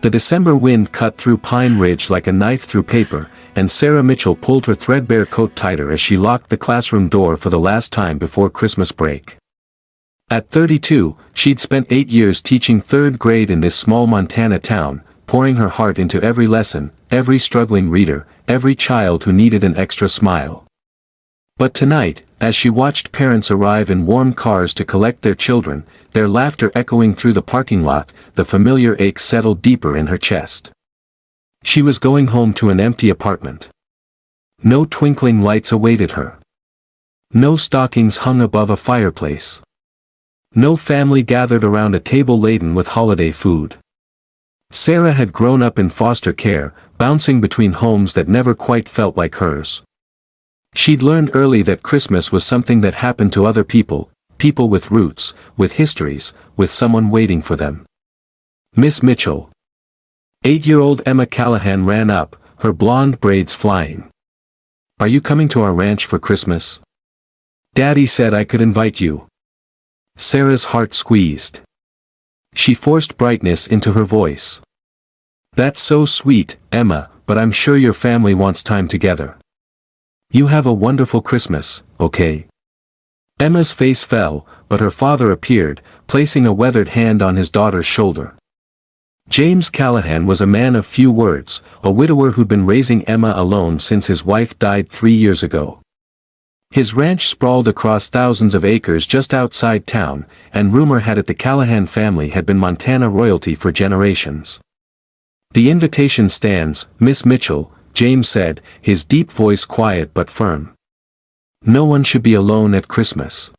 The December wind cut through Pine Ridge like a knife through paper, and Sarah Mitchell pulled her threadbare coat tighter as she locked the classroom door for the last time before Christmas break. At 32, she'd spent 8 years teaching 3rd grade in this small Montana town, pouring her heart into every lesson, every struggling reader, every child who needed an extra smile. But tonight, as she watched parents arrive in warm cars to collect their children, their laughter echoing through the parking lot, the familiar ache settled deeper in her chest. She was going home to an empty apartment. No twinkling lights awaited her. No stockings hung above a fireplace. No family gathered around a table laden with holiday food. Sarah had grown up in foster care, bouncing between homes that never quite felt like hers. She'd learned early that Christmas was something that happened to other people, people with roots, with histories, with someone waiting for them. Miss Mitchell. 8-year-old Emma Callahan ran up, her blonde braids flying. Are you coming to our ranch for Christmas? Daddy said I could invite you. Sarah's heart squeezed. She forced brightness into her voice. That's so sweet, Emma, but I'm sure your family wants time together. You have a wonderful Christmas, okay? Emma's face fell, but her father appeared, placing a weathered hand on his daughter's shoulder. James Callahan was a man of few words, a widower who'd been raising Emma alone since his wife died 3 years ago. His ranch sprawled across thousands of acres just outside town, and rumor had it the Callahan family had been Montana royalty for generations. The invitation stands, Miss Mitchell, James said, his deep voice quiet but firm. No one should be alone at Christmas.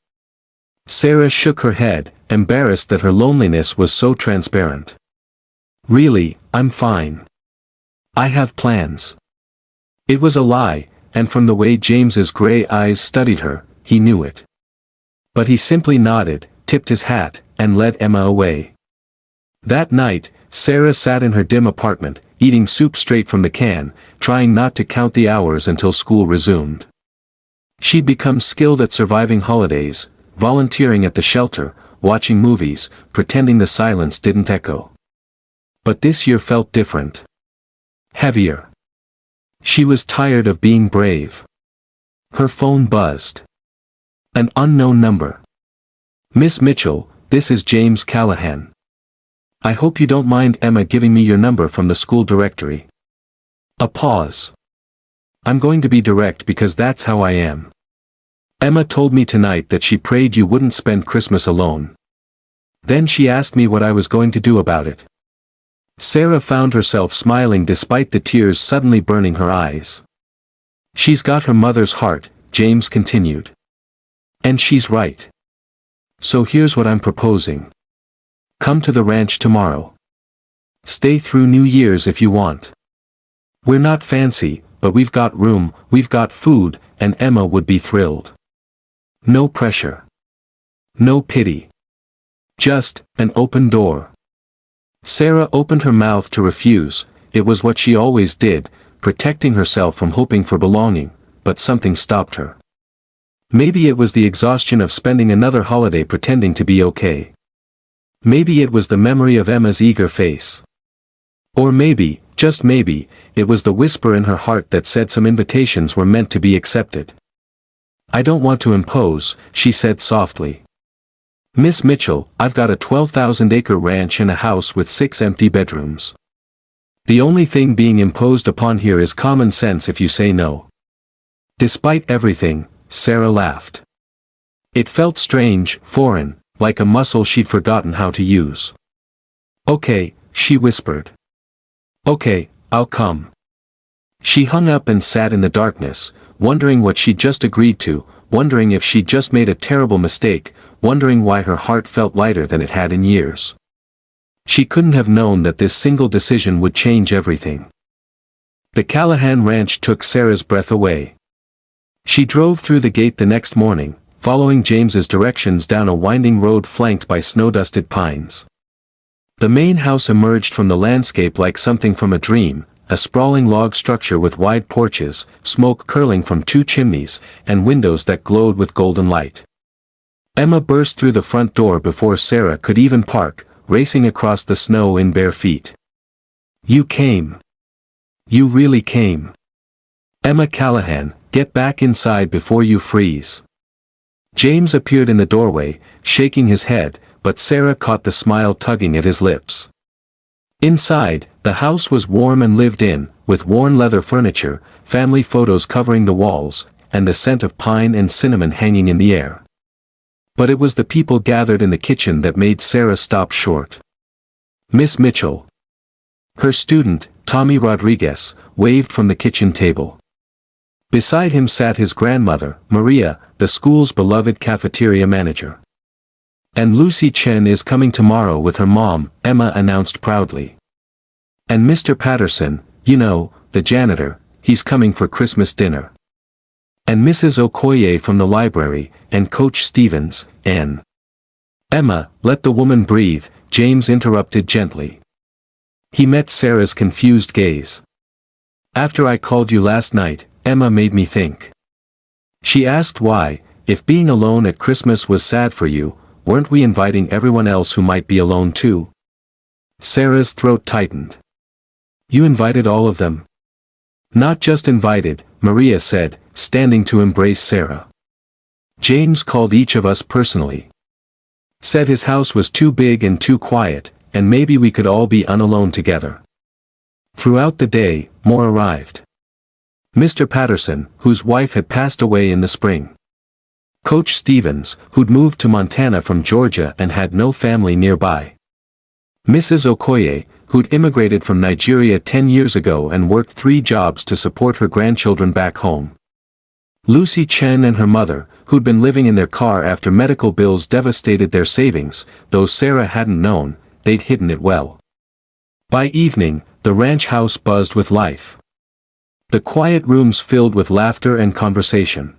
Sarah shook her head, embarrassed that her loneliness was so transparent. Really, I'm fine. I have plans. It was a lie, and from the way James's gray eyes studied her, he knew it. But he simply nodded, tipped his hat, and led Emma away. That night, Sarah sat in her dim apartment, eating soup straight from the can, trying not to count the hours until school resumed. She'd become skilled at surviving holidays, volunteering at the shelter, watching movies, pretending the silence didn't echo. But this year felt different. Heavier. She was tired of being brave. Her phone buzzed. An unknown number. Miss Mitchell, this is James Callahan. I hope you don't mind Emma giving me your number from the school directory. A pause. I'm going to be direct because that's how I am. Emma told me tonight that she prayed you wouldn't spend Christmas alone. Then she asked me what I was going to do about it. Sarah found herself smiling despite the tears suddenly burning her eyes. She's got her mother's heart, James continued. And she's right. So here's what I'm proposing. Come to the ranch tomorrow. Stay through New Year's if you want. We're not fancy, but we've got room, we've got food, and Emma would be thrilled. No pressure. No pity. Just an open door. Sarah opened her mouth to refuse. It was what she always did, protecting herself from hoping for belonging, but something stopped her. Maybe it was the exhaustion of spending another holiday pretending to be okay. Maybe it was the memory of Emma's eager face. Or maybe, just maybe, it was the whisper in her heart that said some invitations were meant to be accepted. I don't want to impose, she said softly. Miss Mitchell, I've got a 12,000-acre ranch and a house with 6 empty bedrooms. The only thing being imposed upon here is common sense if you say no. Despite everything, Sarah laughed. It felt strange, foreign, like a muscle she'd forgotten how to use. Okay, she whispered. Okay, I'll come. She hung up and sat in the darkness, wondering what she'd just agreed to, wondering if she'd just made a terrible mistake, wondering why her heart felt lighter than it had in years. She couldn't have known that this single decision would change everything. The Callahan ranch took Sarah's breath away. She drove through the gate the next morning, following James's directions down a winding road flanked by snow-dusted pines. The main house emerged from the landscape like something from a dream, a sprawling log structure with wide porches, smoke curling from 2 chimneys, and windows that glowed with golden light. Emma burst through the front door before Sarah could even park, racing across the snow in bare feet. You came. You really came. Emma Callahan, get back inside before you freeze. James appeared in the doorway, shaking his head, but Sarah caught the smile tugging at his lips. Inside, the house was warm and lived in, with worn leather furniture, family photos covering the walls, and the scent of pine and cinnamon hanging in the air. But it was the people gathered in the kitchen that made Sarah stop short. Miss Mitchell. Her student, Tommy Rodriguez, waved from the kitchen table. Beside him sat his grandmother, Maria, the school's beloved cafeteria manager. And Lucy Chen is coming tomorrow with her mom, Emma announced proudly. And Mr. Patterson, you know, the janitor, he's coming for Christmas dinner. And Mrs. Okoye from the library, and Coach Stevens, and Emma, let the woman breathe, James interrupted gently. He met Sarah's confused gaze. After I called you last night, Emma made me think. She asked why, if being alone at Christmas was sad for you, weren't we inviting everyone else who might be alone too? Sarah's throat tightened. You invited all of them? Not just invited, Maria said, standing to embrace Sarah. James called each of us personally. Said his house was too big and too quiet, and maybe we could all be unalone together. Throughout the day, more arrived. Mr. Patterson, whose wife had passed away in the spring. Coach Stevens, who'd moved to Montana from Georgia and had no family nearby. Mrs. Okoye, who'd immigrated from Nigeria 10 years ago and worked 3 jobs to support her grandchildren back home. Lucy Chen and her mother, who'd been living in their car after medical bills devastated their savings, though Sarah hadn't known, they'd hidden it well. By evening, the ranch house buzzed with life. The quiet rooms filled with laughter and conversation.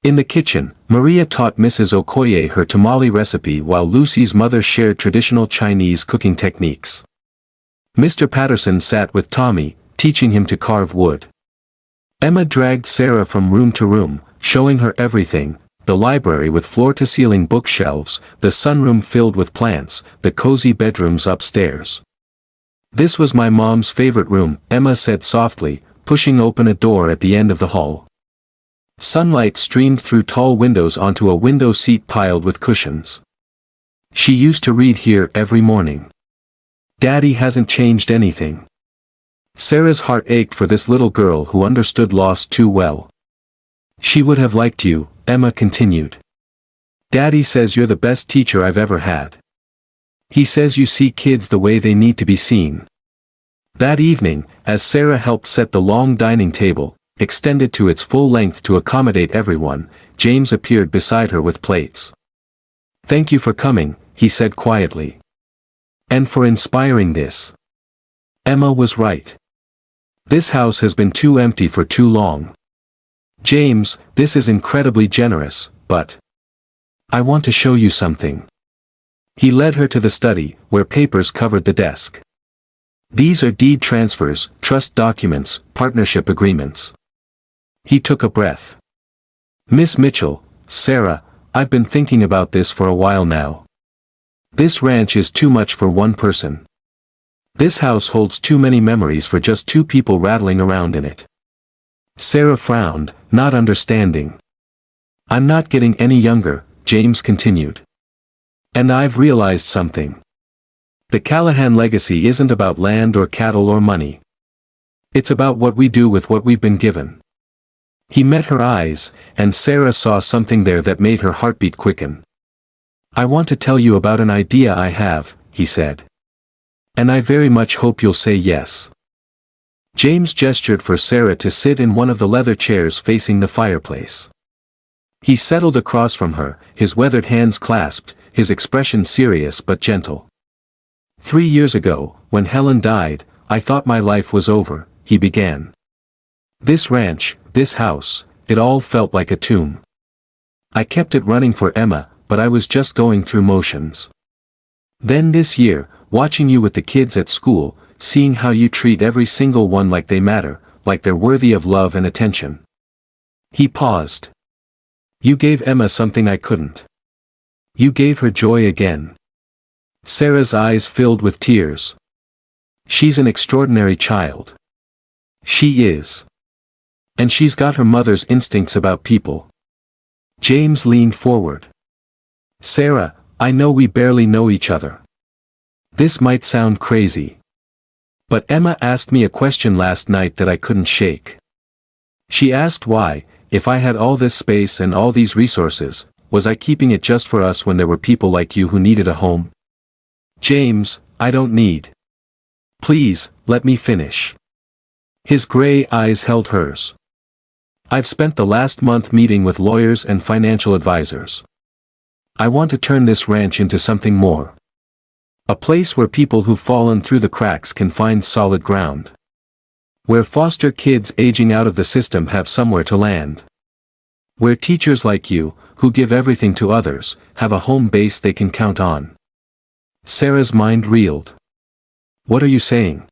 In the kitchen, Maria taught Mrs. Okoye her tamale recipe while Lucy's mother shared traditional Chinese cooking techniques. Mr. Patterson sat with Tommy, teaching him to carve wood. Emma dragged Sarah from room to room, showing her everything, the library with floor-to-ceiling bookshelves, the sunroom filled with plants, the cozy bedrooms upstairs. This was my mom's favorite room, Emma said softly, pushing open a door at the end of the hall. Sunlight streamed through tall windows onto a window seat piled with cushions. She used to read here every morning. Daddy hasn't changed anything. Sarah's heart ached for this little girl who understood loss too well. She would have liked you, Emma continued. Daddy says you're the best teacher I've ever had. He says you see kids the way they need to be seen. That evening, as Sarah helped set the long dining table, extended to its full length to accommodate everyone, James appeared beside her with plates. Thank you for coming, he said quietly. And for inspiring this. Emma was right. This house has been too empty for too long. James, this is incredibly generous, but I want to show you something. He led her to the study, where papers covered the desk. These are deed transfers, trust documents, partnership agreements. He took a breath. Miss Mitchell, Sarah, I've been thinking about this for a while now. This ranch is too much for one person. This house holds too many memories for just 2 people rattling around in it. Sarah frowned, not understanding. I'm not getting any younger, James continued. And I've realized something. The Callahan legacy isn't about land or cattle or money. It's about what we do with what we've been given. He met her eyes, and Sarah saw something there that made her heartbeat quicken. I want to tell you about an idea I have, he said. And I very much hope you'll say yes. James gestured for Sarah to sit in one of the leather chairs facing the fireplace. He settled across from her, his weathered hands clasped, his expression serious but gentle. 3 years ago, when Helen died, I thought my life was over, he began. This ranch, this house, it all felt like a tomb. I kept it running for Emma, but I was just going through motions. Then this year, watching you with the kids at school, seeing how you treat every single one like they matter, like they're worthy of love and attention. He paused. You gave Emma something I couldn't. You gave her joy again. Sarah's eyes filled with tears. She's an extraordinary child. She is. And she's got her mother's instincts about people. James leaned forward. Sarah, I know we barely know each other. This might sound crazy. But Emma asked me a question last night that I couldn't shake. She asked why, if I had all this space and all these resources, was I keeping it just for us when there were people like you who needed a home? James, I don't need. Please, let me finish. His gray eyes held hers. I've spent the last month meeting with lawyers and financial advisors. I want to turn this ranch into something more. A place where people who've fallen through the cracks can find solid ground. Where foster kids aging out of the system have somewhere to land. Where teachers like you, who give everything to others, have a home base they can count on. Sarah's mind reeled. What are you saying?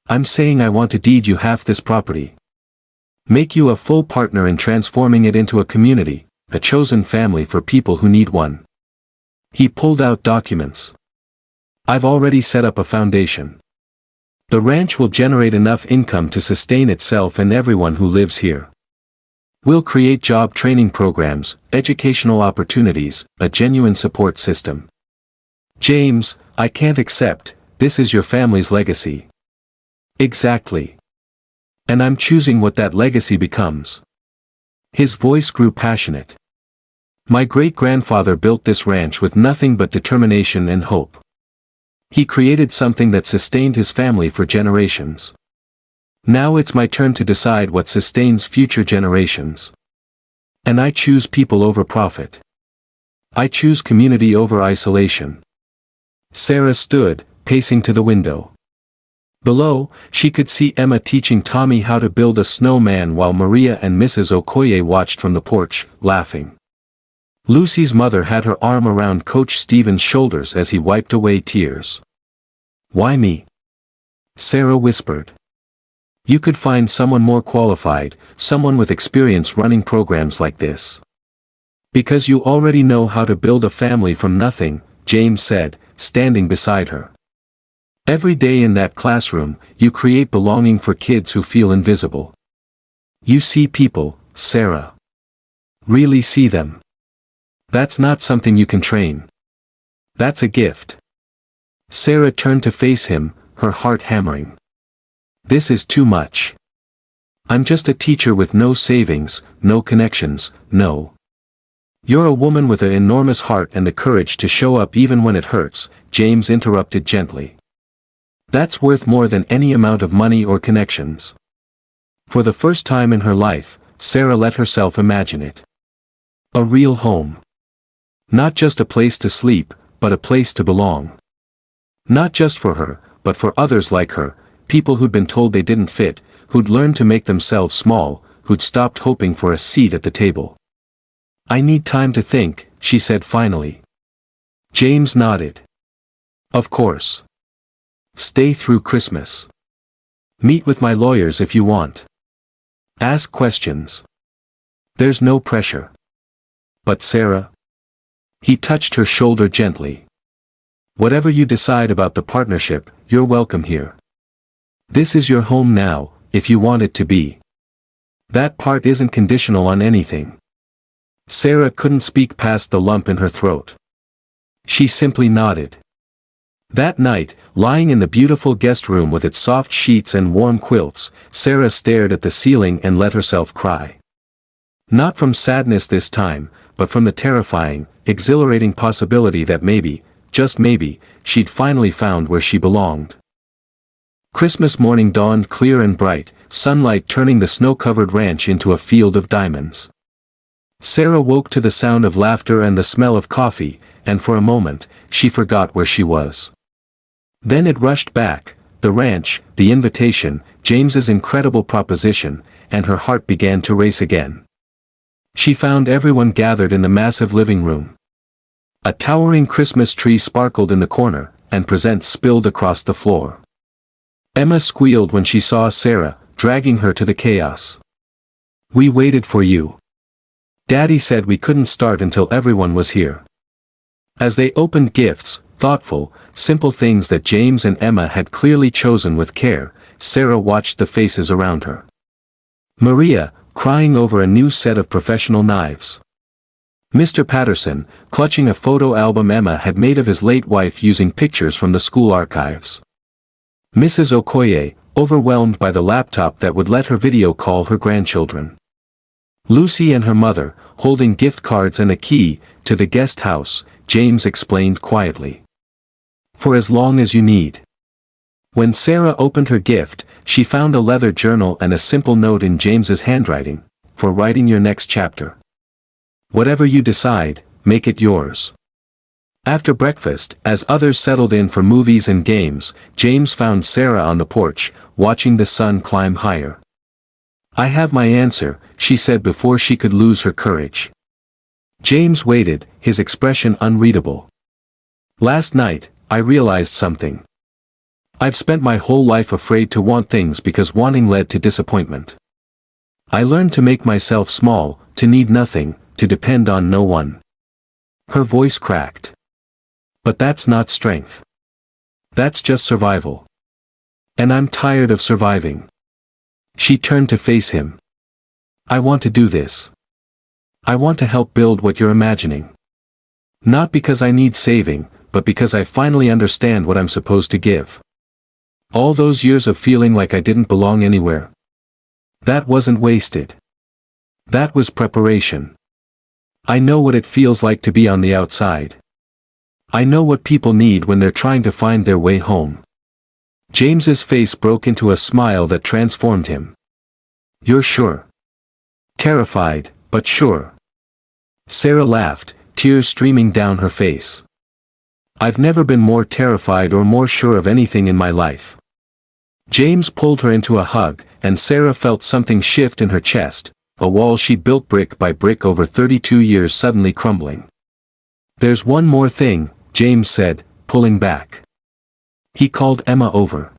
I'm saying I want to deed you half this property. Make you a full partner in transforming it into a community, a chosen family for people who need one. He pulled out documents. I've already set up a foundation. The ranch will generate enough income to sustain itself and everyone who lives here. We'll create job training programs, educational opportunities, a genuine support system. James, I can't accept, this is your family's legacy. Exactly. And I'm choosing what that legacy becomes. His voice grew passionate. My great-grandfather built this ranch with nothing but determination and hope. He created something that sustained his family for generations. Now it's my turn to decide what sustains future generations. And I choose people over profit. I choose community over isolation. Sarah stood, pacing to the window. Below, she could see Emma teaching Tommy how to build a snowman while Maria and Mrs. Okoye watched from the porch, laughing. Lucy's mother had her arm around Coach Stephen's shoulders as he wiped away tears. Why me? Sarah whispered. You could find someone more qualified, someone with experience running programs like this. Because you already know how to build a family from nothing, James said, standing beside her. Every day in that classroom, you create belonging for kids who feel invisible. You see people, Sarah. Really see them. That's not something you can train. That's a gift. Sarah turned to face him, her heart hammering. This is too much. I'm just a teacher with no savings, no connections, no. You're a woman with an enormous heart and the courage to show up even when it hurts, James interrupted gently. That's worth more than any amount of money or connections. For the first time in her life, Sarah let herself imagine it. A real home. Not just a place to sleep, but a place to belong. Not just for her, but for others like her, people who'd been told they didn't fit, who'd learned to make themselves small, who'd stopped hoping for a seat at the table. I need time to think, she said finally. James nodded. Of course. Stay through Christmas. Meet with my lawyers if you want. Ask questions. There's no pressure. But Sarah? He touched her shoulder gently. Whatever you decide about the partnership, you're welcome here. This is your home now, if you want it to be. That part isn't conditional on anything. Sarah couldn't speak past the lump in her throat. She simply nodded. That night, lying in the beautiful guest room with its soft sheets and warm quilts, Sarah stared at the ceiling and let herself cry. Not from sadness this time, but from the terrifying, exhilarating possibility that maybe, just maybe, she'd finally found where she belonged. Christmas morning dawned clear and bright, sunlight turning the snow-covered ranch into a field of diamonds. Sarah woke to the sound of laughter and the smell of coffee, and for a moment, she forgot where she was. Then it rushed back, the ranch, the invitation, James's incredible proposition, and her heart began to race again. She found everyone gathered in the massive living room. A towering Christmas tree sparkled in the corner, and presents spilled across the floor. Emma squealed when she saw Sarah, dragging her to the chaos. We waited for you. Daddy said we couldn't start until everyone was here. As they opened gifts, thoughtful, simple things that James and Emma had clearly chosen with care. Sarah watched the faces around her. Maria, crying over a new set of professional knives. Mr. Patterson, clutching a photo album Emma had made of his late wife using pictures from the school archives. Mrs. Okoye, overwhelmed by the laptop that would let her video call her grandchildren. Lucy and her mother, holding gift cards and a key to the guest house, James explained quietly. For as long as you need. When Sarah opened her gift, she found a leather journal and a simple note in James's handwriting, for writing your next chapter. Whatever you decide, make it yours. After breakfast, as others settled in for movies and games, James found Sarah on the porch, watching the sun climb higher. I have my answer, she said before she could lose her courage. James waited, his expression unreadable. Last night, I realized something. I've spent my whole life afraid to want things because wanting led to disappointment. I learned to make myself small, to need nothing, to depend on no one. Her voice cracked. But that's not strength. That's just survival. And I'm tired of surviving. She turned to face him. I want to do this. I want to help build what you're imagining. Not because I need saving, but because I finally understand what I'm supposed to give. All those years of feeling like I didn't belong anywhere. That wasn't wasted. That was preparation. I know what it feels like to be on the outside. I know what people need when they're trying to find their way home. James's face broke into a smile that transformed him. You're sure? Terrified, but sure. Sarah laughed, tears streaming down her face. I've never been more terrified or more sure of anything in my life. James pulled her into a hug, and Sarah felt something shift in her chest, a wall she'd built brick by brick over 32 years suddenly crumbling. There's one more thing, James said, pulling back. He called Emma over.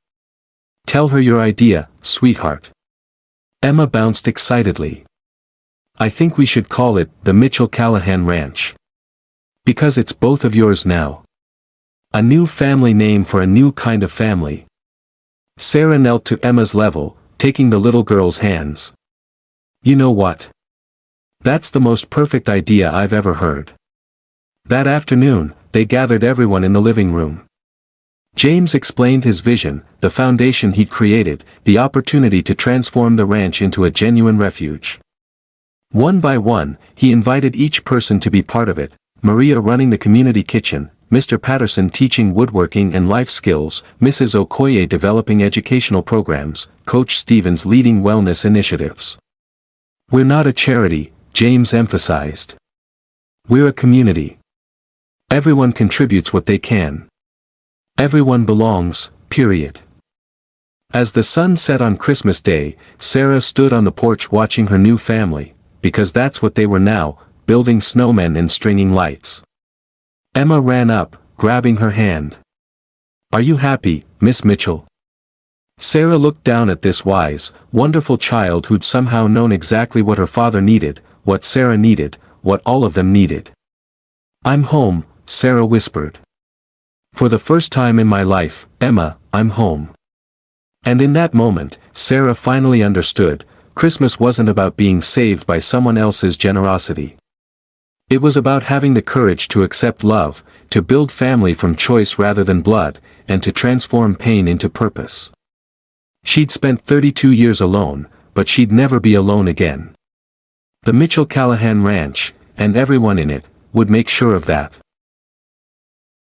Tell her your idea, sweetheart. Emma bounced excitedly. I think we should call it the Mitchell-Callahan Ranch. Because it's both of yours now. A new family name for a new kind of family. Sarah knelt to Emma's level, taking the little girl's hands. You know what? That's the most perfect idea I've ever heard. That afternoon, they gathered everyone in the living room. James explained his vision, the foundation he'd created, the opportunity to transform the ranch into a genuine refuge. One by one, he invited each person to be part of it, Maria running the community kitchen, Mr. Patterson teaching woodworking and life skills, Mrs. Okoye developing educational programs, Coach Stevens leading wellness initiatives. We're not a charity, James emphasized. We're a community. Everyone contributes what they can. Everyone belongs, period. As the sun set on Christmas Day, Sarah stood on the porch watching her new family, because that's what they were now, building snowmen and stringing lights. Emma ran up, grabbing her hand. Are you happy, Miss Mitchell? Sarah looked down at this wise, wonderful child who'd somehow known exactly what her father needed, what Sarah needed, what all of them needed. I'm home, Sarah whispered. For the first time in my life, Emma, I'm home. And in that moment, Sarah finally understood, Christmas wasn't about being saved by someone else's generosity. It was about having the courage to accept love, to build family from choice rather than blood, and to transform pain into purpose. She'd spent 32 years alone, but she'd never be alone again. The Mitchell-Callahan Ranch, and everyone in it, would make sure of that.